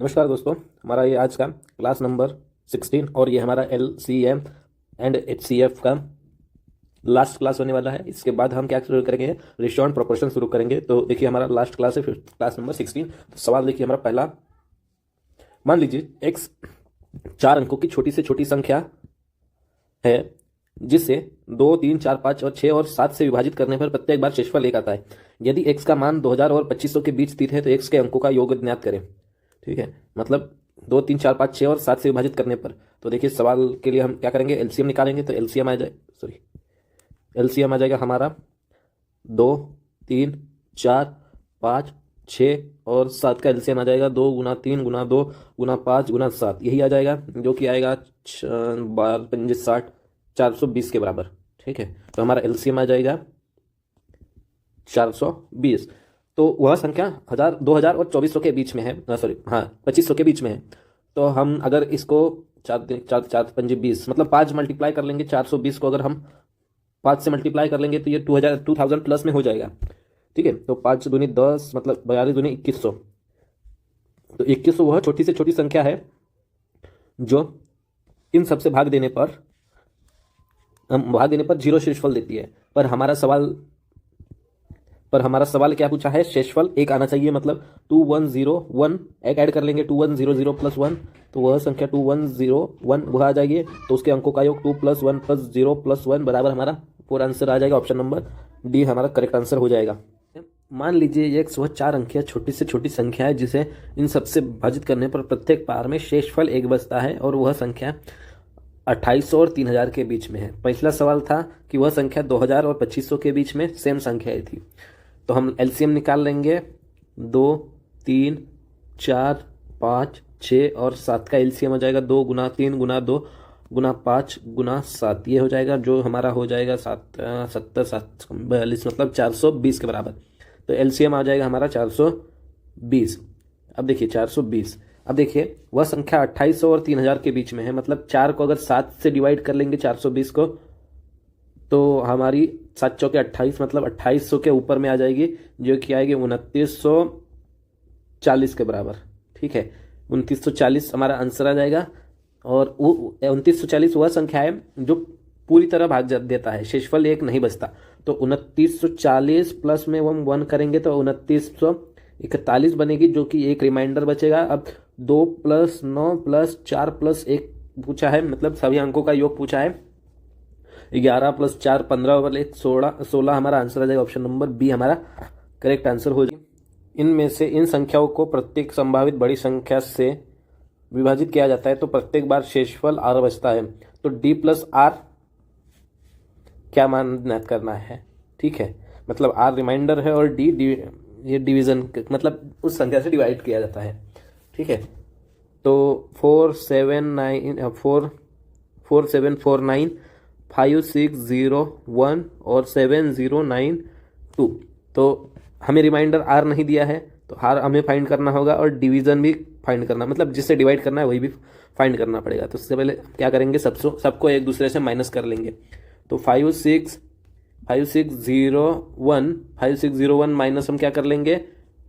नमस्कार दोस्तों, हमारा ये आज का क्लास नंबर 16 और ये हमारा LCM एंड HCF का लास्ट क्लास होने वाला है। इसके बाद हम क्या शुरू करेंगे, रेशियो एंड प्रोपोर्शन शुरू करेंगे। तो देखिए हमारा लास्ट क्लास है, क्लास नंबर 16। तो सवाल देखिए हमारा पहला, मान लीजिए x 4 अंकों की छोटी से छोटी संख्या है जिसे 2, 3, 4, 5 और 6 और 7 से विभाजित करने पर प्रत्येक बार शेषफल 1 आता है। यदि x का मान 2000 और 2500 के बीच स्थित है तो x के अंकों का योग ज्ञात करें। ठीक है, मतलब 2, 3, 4, 5, 6 और 7 से विभाजित करने पर। तो देखिए सवाल के लिए हम क्या करेंगे, एलसीएम निकालेंगे। तो एलसीएम आ जाएगा हमारा 2, 3, 4, 5, 6 और 7 का एलसीएम आ जाएगा 2 गुना 3 गुना 2 गुना 5 गुना 7, यही आ जाएगा जो कि आएगा 12, 5, 60, 420 के बराबर। ठीक है, तो हमारा एलसीएम आ जाएगा 420। तो वह संख्या 2000 और 2400 के बीच में है, 2500 के बीच में है। तो हम अगर इसको 4 4 4 5 20 मतलब 5 मल्टीप्लाई कर लेंगे, 420 को अगर हम 5 से मल्टीप्लाई कर लेंगे तो ये 2000 प्लस में हो जाएगा। ठीक है, तो 5 दूनी 10 मतलब 42 दूनी 2100। तो 2100 वह छोटी से छोटी संख्या है जो इन सबसे भाग देने पर जीरो शेषफल देती है। पर हमारा सवाल क्या पूछा है, शेषफल 1 आना चाहिए। मतलब 2101 एक ऐड कर लेंगे, 2100 प्लस 1 तो वह संख्या 2101 वह आ जाएगी। तो उसके अंकों का योग 2 + 1 + 0 + 1 बराबर हमारा 4 आंसर आ जाएगा। ऑप्शन नंबर डी हमारा करेक्ट आंसर हो जाएगा। मान लीजिए x वह 4 अंकीय छोटी से छोटी संख्या है जिसे इन सबसे विभाजित करने पर प्रत्येक बार में शेषफल 1 बचता है और वह संख्या 2800 और 3000 के बीच में है। पिछला सवाल था कि वह संख्या 2000 और 2500 के बीच में सेम संख्याएं थी। तो हम एलसीएम निकाल लेंगे। 2, 3, 4, 5, 6 और 7 का एलसीएम हो जाएगा 2 गुना 3 गुना 2 गुना 5 गुना 7, ये हो जाएगा जो हमारा हो जाएगा 70 7 42 मतलब 420 के बराबर। तो एलसीएम आ जाएगा हमारा 420। अब देखिए 420, अब देखिए वह संख्या 2800 और 3000 के बीच में है। मतलब 4 को अगर 7 से डिवाइड कर लेंगे 420 को तो हमारी 7 चौके 28 मतलब 2800 के ऊपर में आ जाएगी जो कि आएगी 2940 के बराबर। ठीक है, 2940 हमारा आंसर आ जाएगा। और वो 2940 वह संख्या है जो पूरी तरह भाग देता है, शेषफल 1 नहीं बचता। तो 2940 प्लस में हम 1 करेंगे तो 2941 बनेगी जो कि एक रिमाइंडर बचेगा। अब 2 + 9 + 4 + 1 पूछा है, मतलब सभी अंकों का योग पूछा है। 11 + 4 15 और 1 16 हमारा आंसर आ जाएगा। ऑप्शन नंबर बी हमारा करेक्ट आंसर हो जाएगा। इनमें से इन संख्याओं को प्रत्येक संभावित बड़ी संख्या से विभाजित किया जाता है तो प्रत्येक बार शेषफल r बचता है। तो d + r क्या मान ज्ञात करना है। ठीक है, मतलब r रिमाइंडर है और d ये डिवीजन मतलब उस संख्या से डिवाइड किया जाता है। ठीक है, तो 4749 5601 और 7092। तो हमें रिमाइंडर r नहीं दिया है तो r हमें फाइंड करना होगा और डिवीजन भी फाइंड करना, मतलब जिससे डिवाइड करना है वही भी फाइंड करना पड़ेगा। तो उससे पहले क्या करेंगे, सबको एक दूसरे से माइनस कर लेंगे। तो 5601 माइनस हम क्या कर लेंगे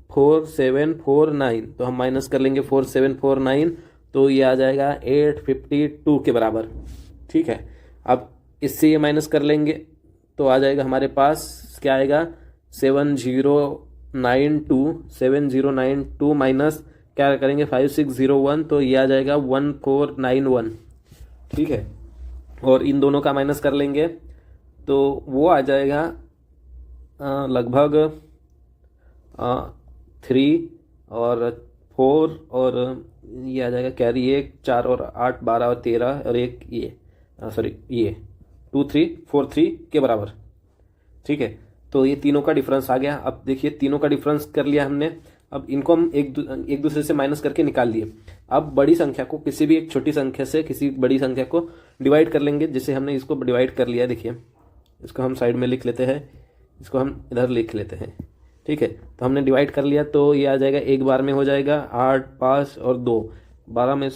4749, तो हम माइनस कर लेंगे 4749 तो ये आ जाएगा 852 के बराबर। ठीक है, अब इससे ये माइनस कर लेंगे तो आ जाएगा हमारे पास क्या आएगा 7092 माइनस क्या करेंगे 5601 तो ये आ जाएगा 1491। ठीक है, और इन दोनों का माइनस कर लेंगे तो वो आ जाएगा लगभग 3 और 4 और ये आ जाएगा कैरी 1 4 और 8 12 और 13 और एक ये 2343 के बराबर। ठीक है, तो ये तीनों का डिफरेंस आ गया। अब देखिए तीनों का डिफरेंस कर लिया हमने। अब इनको हम एक दूसरे से माइनस करके निकाल लिए। अब बड़ी संख्या को किसी भी एक छोटी संख्या से किसी बड़ी संख्या को डिवाइड कर लेंगे, जैसे हमने इसको डिवाइड कर लिया। देखिए इसको हम साइड में लिख लेते हैं, इसको हम इधर लिख लेते हैं। ठीक है, तो हमने डिवाइड कर लिया तो ये आ जाएगा एक बार में हो जाएगा 8 5 और 2 12 में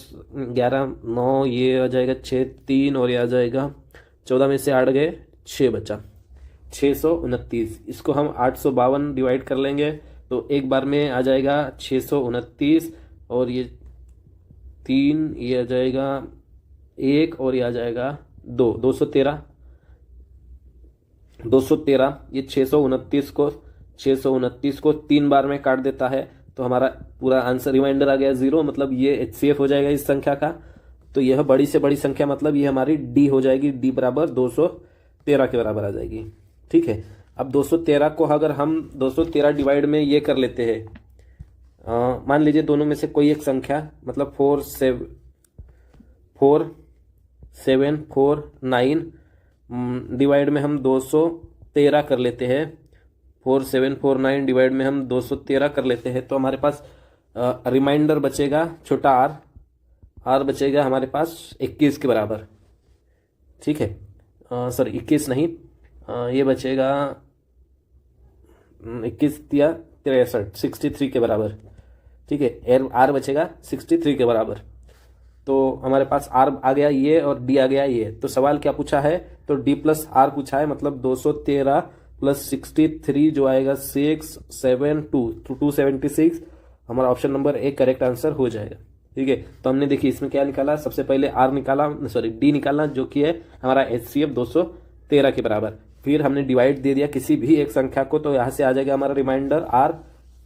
11 9 ये आ जाएगा 6 3 और ये आ जाएगा 14 में से 8 गए 6 बचा 629। इसको हम 852 डिवाइड कर लेंगे तो एक बार में आ जाएगा 629 और ये 3, ये आ जाएगा 1 और ये आ जाएगा 2, 213। 213 ये 629 को 3 बार में काट देता है, तो हमारा पूरा आंसर रिमाइंडर आ गया 0, मतलब ये HCF हो जाएगा इस संख्या का। तो यह बड़ी से बड़ी संख्या मतलब ये हमारी D हो जाएगी, D बराबर 213 के बराबर आ जाएगी। ठीक है, अब 213 को अगर हम 213 डिवाइड में ये कर लेते हैं, मान लीजिए दोनों में से कोई एक संख्या, मतलब 4 7 4 9 डिवाइड में हम 213 कर लेते हैं। 4 7 4 9 डिवाइड में हम 213 कर लेते हैं, तो हमारे पास रिमाइंडर बचेगा छोटा r बचेगा हमारे पास 21 के बराबर। ठीक है, सॉरी 21 नहीं, ये बचेगा 21 या 63, 63 के बराबर। ठीक है, r बचेगा 63 के बराबर। तो हमारे पास r आ गया ये और d आ गया ये। तो सवाल क्या पूछा है, तो d प्लस r पूछा है, मतलब 213 प्लस 63 जो आएगा 672 तो 276 हमारा option number A correct answer हो जाएगा। ठीक है, तो हमने देखिए इसमें क्या निकाला, सबसे पहले r निकाला, सॉरी d निकाला, जो कि है हमारा HCF 213 के बराबर। फिर हमने डिवाइड दे दिया किसी भी एक संख्या को, तो यहाँ से आ जाएगा हमारा रिमाइंडर r,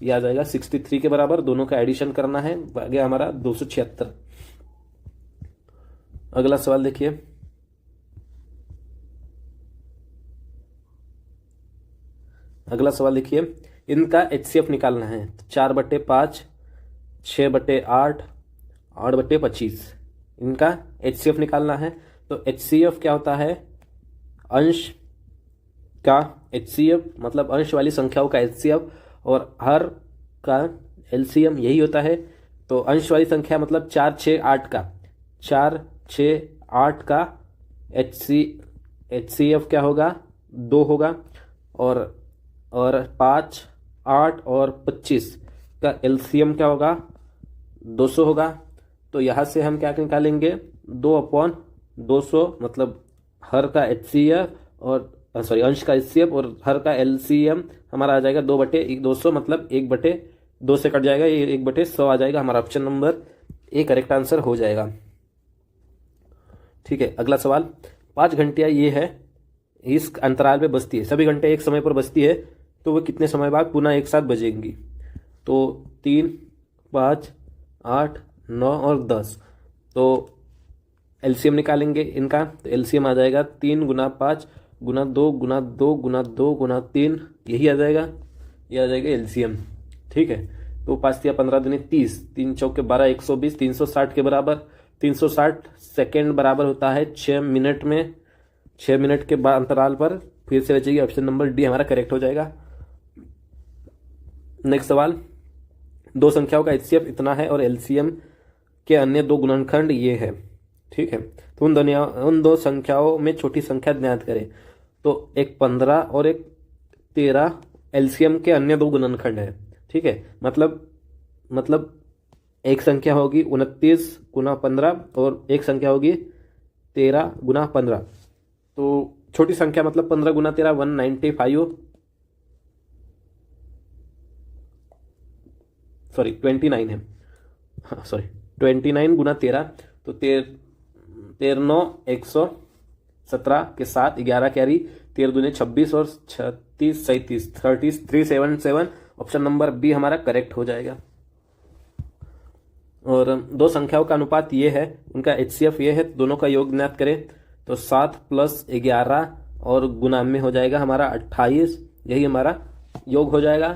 ये आ जाएगा 63 के बराबर। दोनों का एडिशन करना है, आ गया हमारा 276। अगला सवाल देखिए, अगला सवाल देखिए, इनका HCF निकालना है। 4/5, 6/8, 8/25, इनका HCF निकालना है। तो HCF क्या होता है, अंश का HCF मतलब अंश वाली संख्याओं का HCF, और हर का LCM यही होता है। तो अंश वाली संख्या मतलब 4 6 8 का 4 6 8 का HCF क्या होगा, 2 होगा, और 5 8 और 25 का LCM क्या होगा, 200 होगा। तो यहाँ से हम क्या निकालेंगे, 2/200, मतलब हर का HCF और सॉरी अंश का HCF और हर का LCM हमारा आ जाएगा 2/200, मतलब 1/2 से कट जाएगा, ये 1/100 आ जाएगा। हमारा option number A correct answer हो जाएगा। ठीक है, अगला सवाल, 5 घंटियाँ ये है, इस अंतराल पे बजती है, सभी घंटे एक समय पर बजती है, तो वो कितने समय बाद पुनः एक साथ बजेंगी। तो 3 5 8 9 और 10। तो LCM निकालेंगे इनका, तो LCM आ जाएगा 3 × 5 × 2 × 2 × 2 × 3, यही आ जाएगा, ये आ जाएगा LCM। ठीक है, तो 5 या 15 दूनी 30, 3 चौके 12, 120, 360 के बराबर। 360 सेकेंड बराबर होता है 6 मिनट में, 6 मिनट के बाद अंतराल पर फिर से बचेगी, ऑप्शन नंबर डी हमारा करेक्ट हो जाएगा। नेक्स्ट सवाल, दो संख्याओं का HCF इतना है और LCM के अन्य दो गुणनखंड ये है। ठीक है, तो उन दो संख्याओं में छोटी संख्या ज्ञात करें। तो एक 15 और एक 13 LCM के अन्य दो गुणनखंड है। ठीक है, मतलब एक संख्या होगी 29 × 15 और एक संख्या होगी 13 × 15। तो छोटी संख्या मतलब 15 × 13 195, सॉरी 29 है, हाँ सॉरी 29 × 13, तो 13 117 के साथ 11 कैरी, 13 दूने 26 और 36 37 377, ऑप्शन नंबर बी हमारा करेक्ट हो जाएगा। और दो संख्याओं का अनुपात ये है, उनका HCF ये है, दोनों का योग ज्ञात करें। तो 7 + 11 और गुणा में हो जाएगा हमारा 28, यही हमारा योग हो जाएगा,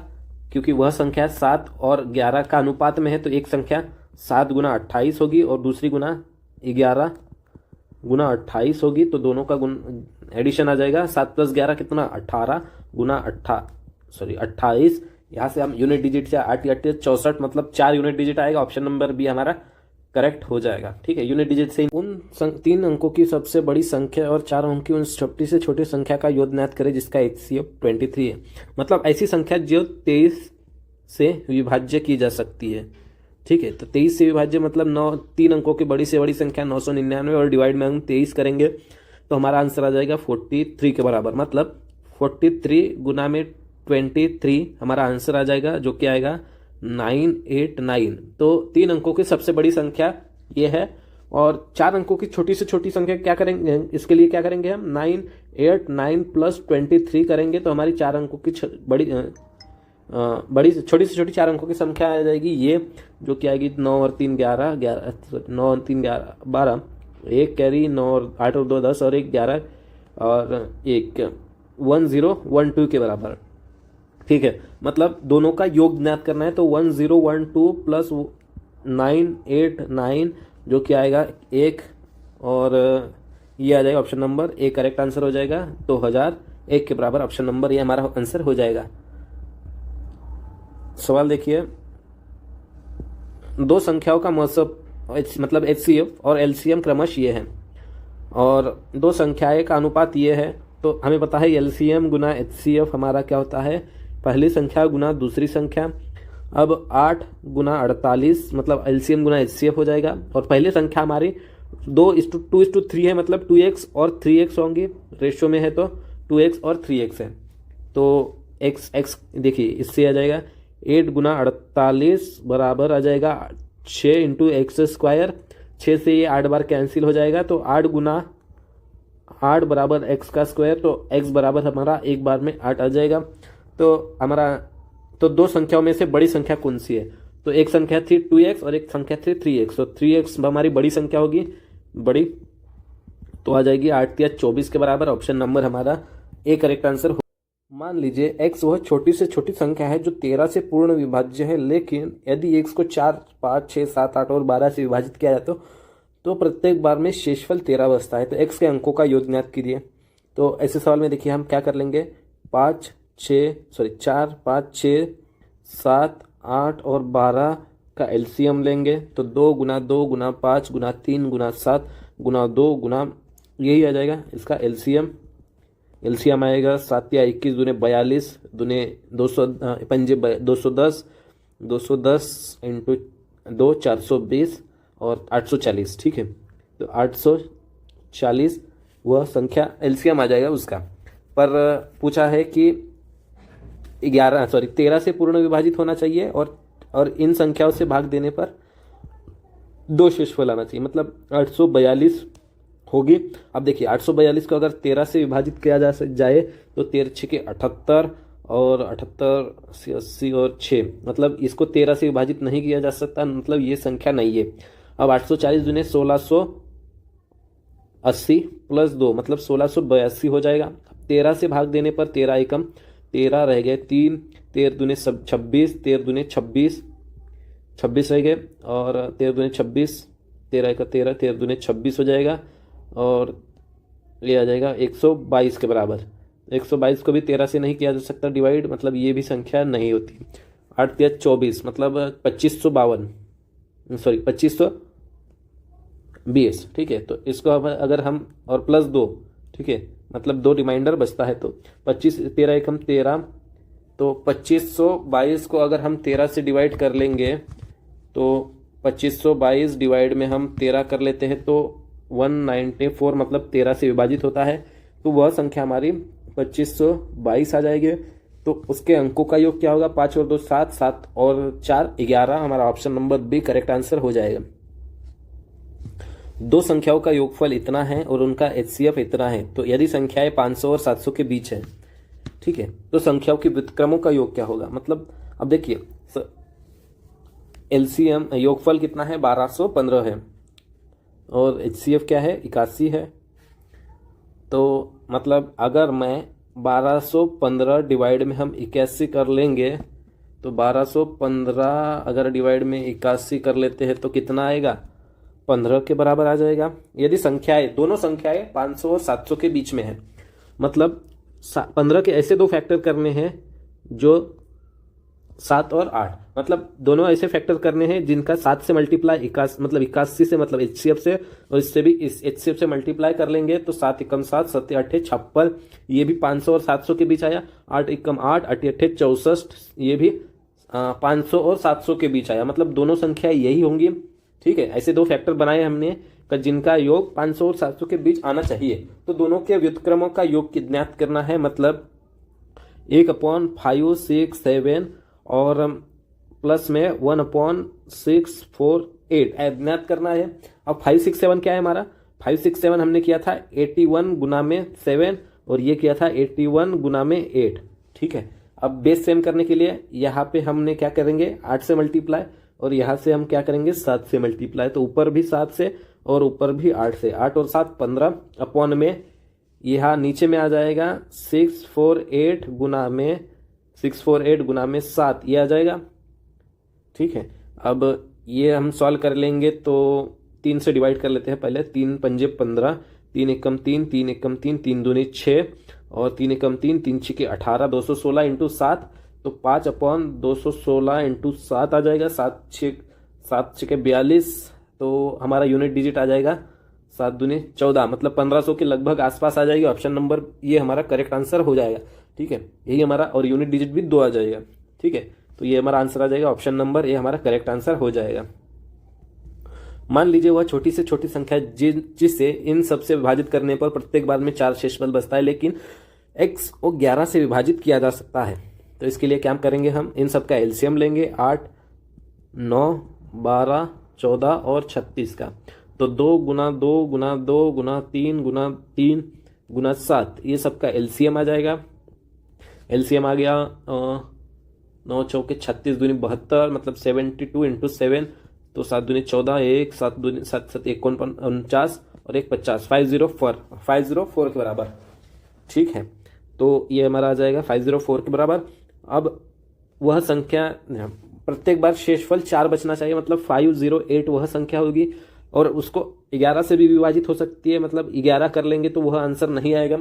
क्योंकि वह संख्या 7 और 11 का अनुपात में है। तो एक संख्या 7 × 28 होगी और दूसरी 11 × 28 होगी, तो दोनों का एडिशन आ जाएगा। 7 + 11 कितना, 18 × 28। यहाँ से हम यूनिट डिजिट से 8 8 64, मतलब 4 यूनिट डिजिट आएगा, ऑप्शन नंबर बी हमारा करेक्ट हो जाएगा। ठीक है, यूनिट डिजिट से उन 3 अंकों की सबसे बड़ी संख्या और 4 अंकों की उन छोटी से छोटी संख्या का योग ज्ञात करें जिसका HCF 23 है। मतलब ऐसी संख्या जो 23 से विभाज्य की जा सकती है। ठीक है, तो 23 से विभाज्य मतलब 3 अंकों की बड़ी से बड़ी संख्या 999, और डिवाइड में हम 23 करेंगे तो हमारा आंसर आ जाएगा 43 के बराबर। मतलब 43 गुना में 23 हमारा आंसर आ जाएगा, जो कि आएगा 989। तो 3 अंकों की सबसे बड़ी संख्या ये है। और 4 अंकों की छोटी से छोटी संख्या क्या करेंगे, इसके लिए क्या करेंगे हम 9 8 9 प्लस 23 करेंगे तो हमारी 4 अंकों की बड़ी छोटी से छोटी 4 अंकों की संख्या आ जाएगी ये, जो कि आएगी 9 और 3 11 9 और 3 11 12, 1 कैरी 9 और 8 और 2 10 और 1 11 और 1 1012 के बराबर। ठीक है, मतलब दोनों का योग ज्ञात करना है तो 1012 प्लस 989 जो कि आएगा 1 और ये आ जाएगा option number A correct answer हो जाएगा। तो 1001 के बराबर ऑप्शन नंबर ये हमारा आंसर हो जाएगा। सवाल देखिए, दो संख्याओं का मौसम मतलब HCF और LCM क्रमश ये है और दो संख्याएं का अनुपात ये है। तो हमें पता है LCM गुना HCF हमारा क्या होता है, पहली संख्या गुना दूसरी संख्या। अब 8 गुना 48 मतलब LCM गुना HCF हो जाएगा और पहली संख्या हमारी 2:2:3 है, मतलब 2x और 3x होंगी, रेशियो में है तो 2x और 3x है। तो x देखिए इससे आ जाएगा 8 गुना 48 बराबर आ जाएगा 6 इंटू एक्स स्क्वायर। 6 से ये 8 बार कैंसिल हो जाएगा तो 8 गुना 8 बराबर x का स्क्वायर, तो x बराबर हमारा एक बार में 8 आ जाएगा। तो हमारा तो दो संख्याओं में से बड़ी संख्या कौन सी है, तो एक संख्या थी 2x और एक संख्या थी 3x। तो 3x हमारी बड़ी संख्या होगी, बड़ी तो आ जाएगी 8 या 24 के बराबर। ऑप्शन नंबर हमारा ए करेक्ट आंसर हो। मान लीजिए x वह छोटी से छोटी संख्या है जो 13 से पूर्ण विभाज्य है, लेकिन यदि x को 4 5 6 7 8 और 12 से विभाजित किया जाए तो प्रत्येक बार में शेषफल 13 बचता है। तो x के अंकों का योग ज्ञात कीजिए। तो ऐसे सवाल में देखिए हम क्या कर लेंगे, 4 5 6 7 8 और 12 का LCM लेंगे। तो 2 गुना 2 गुना 5 गुना 3 गुना 7 गुना 2 गुना यही आ जाएगा इसका LCM आएगा 7 या 21 दूने 42 दूने 210 इंटू 2 420 और 840। ठीक है, तो 840 वह संख्या LCM आ जाएगा उसका। पर पूछा है कि 13 से पूर्ण विभाजित होना चाहिए और इन संख्याओं से भाग देने पर 2 शेषफल आना चाहिए, मतलब 842 होगी। अब देखिए 842 को अगर 13 से विभाजित किया जाए तो 13 6 के 78 और 78 80 और 6, मतलब इसको 13 से विभाजित नहीं किया जा सकता, मतलब ये संख्या नहीं है। अब 840 दूने 1680 प्लस 2 मतलब 1682 हो जाएगा। 13 से भाग देने पर 13 एकम 13 रह गए 3, 13 दूने 26, 13 दूने 26 रह गए और 13 दूने 26, 13 का 13, 13 दूने 26 हो जाएगा और ये आ जाएगा 122 के बराबर। 122 को भी 13 से नहीं किया जा सकता डिवाइड, मतलब ये भी संख्या नहीं होती। 8 या 24 मतलब 2520। ठीक है, तो इसको अगर हम और प्लस 2, ठीक है, मतलब 2 रिमाइंडर बचता है तो 25 13 एकम 13, तो 2522 को अगर हम 13 से डिवाइड कर लेंगे तो 2522 डिवाइड में हम 13 कर लेते हैं तो 194 मतलब 13 से विभाजित होता है, तो वह संख्या हमारी 2522 आ जाएगी। तो उसके अंकों का योग क्या होगा, 5 और 2 7, 7 और 4 11। हमारा option number B correct answer हो जाएगा। दो संख्याओं का योगफल इतना है और उनका HCF इतना है। तो यदि संख्याएं 500 और 700 के बीच है, ठीक है, तो संख्याओं के व्युत्क्रमों का योग क्या होगा, मतलब अब देखिए LCM योगफल कितना है 1215 है और HCF क्या है 81 है। तो मतलब अगर मैं 1215 डिवाइड में हम 81 कर लेंगे तो 1215 अगर डिवाइड में 81 कर लेते हैं तो कितना आएगा 15 के बराबर आ जाएगा। यदि संख्याएं दोनों संख्याएं 500 और 700 के बीच में है, मतलब 15 के ऐसे दो फैक्टर करने हैं जो 7 और 8, मतलब दोनों ऐसे फैक्टर करने हैं जिनका 7 से मल्टीप्लाई 81 से मतलब HCF से, और इससे भी इस HCF से मल्टीप्लाई कर लेंगे तो 7 एकम 7 7 8 56, ये भी 500 और 700 के बीच आया। 8 एकम 8 8 8 64, ये भी 500 और 700 के बीच आया, मतलब दोनों संख्या यही होंगी। ठीक है, ऐसे दो फैक्टर बनाए हमने जिनका योग 500 और 700 के बीच आना चाहिए। तो दोनों के व्युत्क्रमों का योग ज्ञात करना है, मतलब 1/5 6 7 और प्लस में 1/6 4 8 ज्ञात करना है। अब 567 क्या है हमारा, 567 हमने किया था 81 गुना में 7 और ये किया था 81 गुना में 8। ठीक है, अब बेस सेम करने के लिए यहाँ पे हमने क्या करेंगे 8 से मल्टीप्लाई और यहाँ से हम क्या करेंगे 7 से मल्टीप्लाई। तो ऊपर भी 7 से और ऊपर भी 8 से, 8 और 7 15 अपॉन में यहाँ नीचे में आ जाएगा 648 गुना में 7 ये आ जाएगा। ठीक है, अब ये हम सॉल्व कर लेंगे तो 3 से डिवाइड कर लेते हैं पहले। 3 पंजे 15, 3 एकम 3, 3 एकम 3, 3 दूनी 6 और 3 एकम 3, 3 छिके 18, 216 इंटू 7 तो 5/216 इंटू 7 आ जाएगा। 7 छिके 42 तो हमारा यूनिट डिजिट आ जाएगा 7 दूनी 14, मतलब 1500 के लगभग आसपास आ जाएगी। ऑप्शन नंबर ये हमारा करेक्ट आंसर हो जाएगा। ठीक है, यही हमारा, और यूनिट डिजिट भी 2 आ जाएगा। ठीक है, तो ये हमारा आंसर आ जाएगा ऑप्शन नंबर ए हमारा करेक्ट आंसर हो जाएगा। मान लीजिए वह छोटी से छोटी संख्या जिसे इन सबसे विभाजित करने पर प्रत्येक बार में 4 शेषफल बचता है, लेकिन x को 11 से विभाजित किया जा सकता है। तो इसके लिए क्या करेंगे, हम इन सब का एलसीएम लेंगे 8, 9, 12, 14 और 36 का। तो 2 गुना 2 गुना 2 गुना 3 गुना 3 गुना 7 ये सब का एलसीएम आ जाएगा। एलसीएम आ गया 9 चौके 36 दूनी 72, मतलब 72 इंटू 7 तो 7 दूनी 14, 1 7 दूनी 7 7 49 और 1 50, 504 के बराबर। ठीक है, तो ये हमारा आ जाएगा 504 के बराबर। अब वह संख्या प्रत्येक बार शेषफल 4 बचना चाहिए, मतलब 508 वह संख्या होगी और उसको 11 से भी विभाजित हो सकती है, मतलब 11 कर लेंगे तो वह आंसर नहीं आएगा,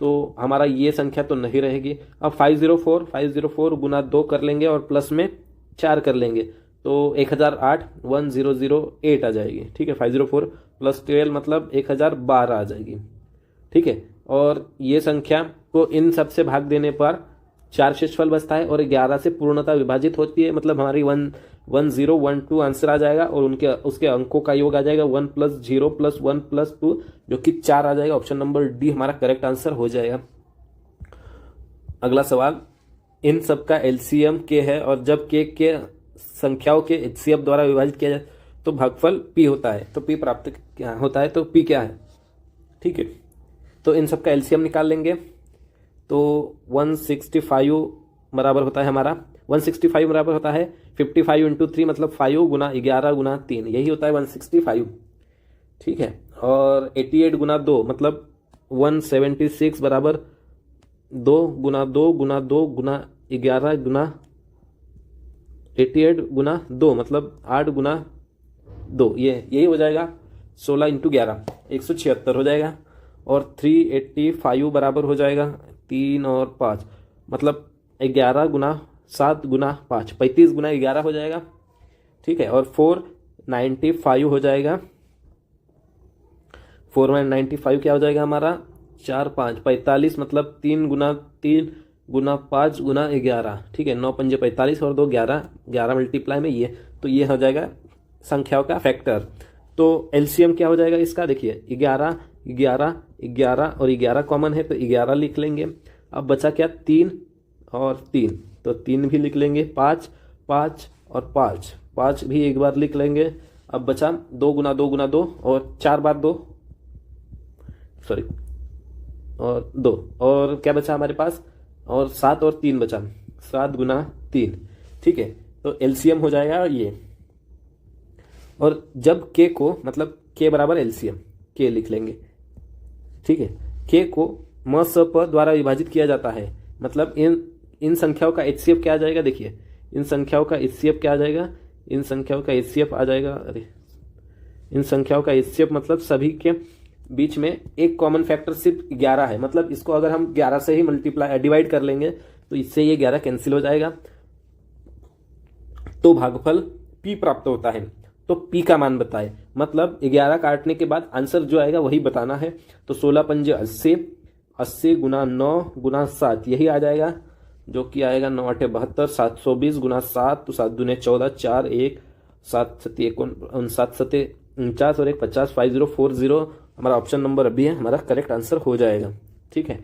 तो हमारा ये संख्या तो नहीं रहेगी। अब 504 गुना 2 कर लेंगे और प्लस में 4 कर लेंगे तो 1008 आ जाएगी। ठीक है, 504 प्लस 12 मतलब 1012 आ जाएगी। ठीक है, और ये संख्या को इन सब से भाग देने पर 4 शेषफल बचता है और 11 से पूर्णतः विभाजित होती है, मतलब हमारी 1012 आंसर आ जाएगा और उसके अंकों का योग आ जाएगा 1 + 0 + 1 + 2 जो कि 4 आ जाएगा। ऑप्शन नंबर डी हमारा करेक्ट आंसर हो जाएगा। अगला सवाल, इन सब का एलसीएम के है और जब के संख्याओं के एचसीएफ द्वारा विभाजित किया जाए तो भागफल p होता है, तो p प्राप्त क्या होता है, तो p क्या है। ठीक है, तो इन सब का एलसीएम निकाल लेंगे तो 165 बराबर होता है हमारा, 165 बराबर होता है 55 इंटू 3 मतलब 5 गुना 11 गुना 3, यही होता है 165। ठीक है, और 88 गुना 2 मतलब 176 बराबर 2 गुना 2 गुना 2 गुना 11 गुना 88 गुना 2 मतलब 8 गुना 2, यही हो जाएगा 16 इंटू 11 176 हो जाएगा। और 385 बराबर हो जाएगा 3 और 5 मतलब 11 गुना 7 गुना 5 35 गुना 11 हो जाएगा। ठीक है, और 495 हो जाएगा, 495 क्या हो जाएगा हमारा 4 5 45 मतलब 3 गुना 3 गुना 5 गुना 11। ठीक है, 9 पंजे 45 और 2 11, 11 मल्टीप्लाई में ये, तो ये हो जाएगा संख्याओं का फैक्टर। तो एलसीएम क्या हो जाएगा इसका, देखिए 11 11 11 और 11 कॉमन है तो 11 लिख लेंगे। अब बचा क्या 3 और 3, तो 3 भी लिख लेंगे। 5 5 और 5 भी एक बार लिख लेंगे। अब बचा 2 गुना 2 गुना 2 और 4 बार 2 और 2 और क्या बचा हमारे पास, और 7 और 3 बचा, 7 गुना 3। ठीक है, तो एलसीएम हो जाएगा ये। और जब के को, मतलब के बराबर एलसीएम के लिख लेंगे। ठीक है, के को म स प द्वारा विभाजित किया जाता है, मतलब इन संख्याओं का एचसीएफ क्या आ जाएगा, देखिए इन संख्याओं का एचसीएफ क्या आ जाएगा, इन संख्याओं का एचसीएफ आ जाएगा, अरे इन संख्याओं का एचसीएफ मतलब सभी के बीच में एक कॉमन फैक्टर सिर्फ 11 है, मतलब इसको अगर हम 11 से ही मल्टीप्लाई डिवाइड कर लेंगे तो इससे ये 11 कैंसिल हो जाएगा, तो भागफल p प्राप्त होता है। तो p का मान बताए, मतलब 11 काटने के बाद आंसर जो आएगा वही बताना है। तो 16 पंजे 80, 80 गुना 9 गुना 7 यही आ जाएगा, जो कि आएगा 9 8 72, 720 गुना 7 तो 7 दूने 14, 4 1 7 7 59 7 49 और 1 50, 5040 हमारा ऑप्शन नंबर अभी है, हमारा करेक्ट आंसर हो जाएगा। ठीक है।